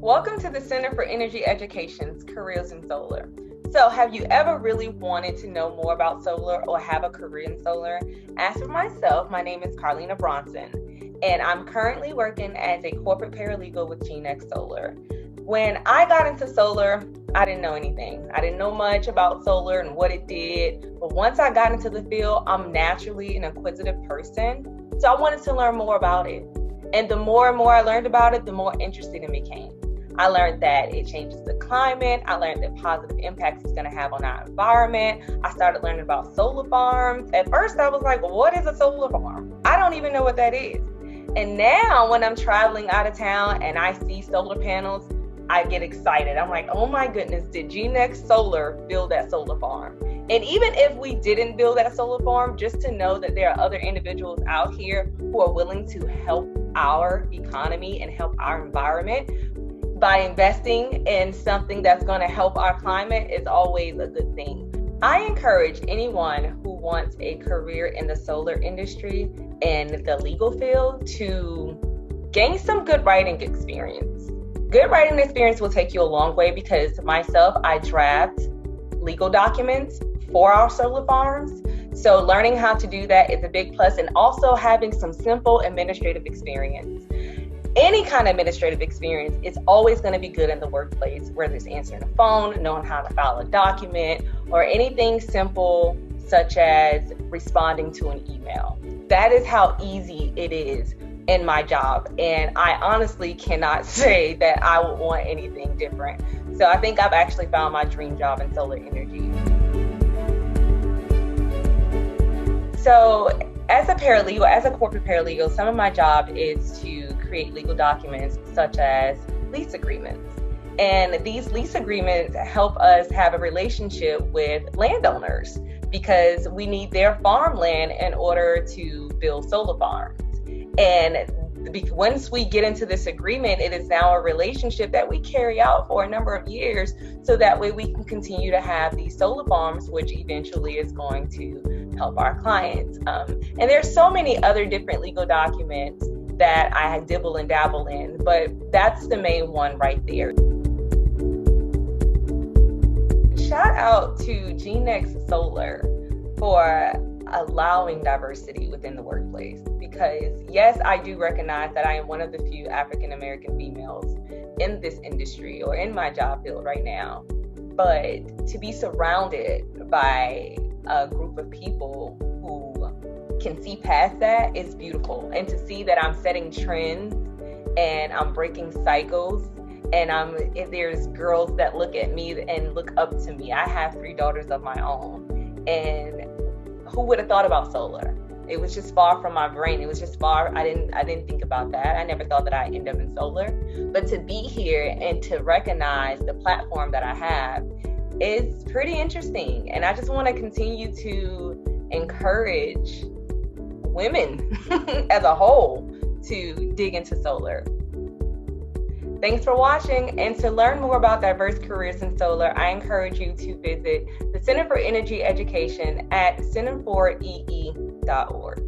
Welcome to the Center for Energy Education's Careers in Solar. So have you ever really wanted to know more about solar or have a career in solar? As for myself, my name is Carlena Bronson, and I'm currently working as a corporate paralegal with Geenex Solar. When I got into solar, I didn't know anything. I didn't know much about solar and what it did. But once I got into the field, I'm naturally an inquisitive person. So I wanted to learn more about it. And the more and more I learned about it, the more interested it became. I learned that it changes the climate. I learned the positive impacts it's going to have on our environment. I started learning about solar farms. At first, I was like, what is a solar farm? I don't even know what that is. And now when I'm traveling out of town and I see solar panels, I get excited. I'm like, oh my goodness, did Geenex Solar build that solar farm? And even if we didn't build that solar farm, just to know that there are other individuals out here who are willing to help our economy and help our environment by investing in something that's going to help our climate is always a good thing. I encourage anyone who wants a career in the solar industry and the legal field to gain some good writing experience. Good writing experience will take you a long way because myself, I draft legal documents for our solar farms. So learning how to do that is a big plus, and also having some simple administrative experience. Any kind of administrative experience is always going to be good in the workplace, whether it's answering a phone, knowing how to file a document, or anything simple such as responding to an email. That is how easy it is in my job. And I honestly cannot say that I would want anything different. So I think I've actually found my dream job in solar energy. So as a paralegal, as a corporate paralegal, some of my job is to create legal documents such as lease agreements. And these lease agreements help us have a relationship with landowners because we need their farmland in order to build solar farms. And once we get into this agreement, it is now a relationship that we carry out for a number of years, so that way we can continue to have these solar farms, which eventually is going to help our clients. And there's so many other different legal documents that I dibble and dabble in, but that's the main one right there. Shout out to Geenex Solar for allowing diversity within the workplace, because yes, I do recognize that I am one of the few African American females in this industry or in my job field right now, but to be surrounded by a group of people who can see past that is beautiful. And to see that I'm setting trends and I'm breaking cycles, and there's girls that look at me and look up to me. I have 3 daughters of my own, and who would have thought about solar? It was just far from my brain. It was just far. I didn't think about that. I never thought that I'd end up in solar. But to be here and to recognize the platform that I have is pretty interesting. And I just want to continue to encourage women as a whole to dig into solar. Thanks for watching, and to learn more about diverse careers in solar, I encourage you to visit the Center for Energy Education at center4ee.org.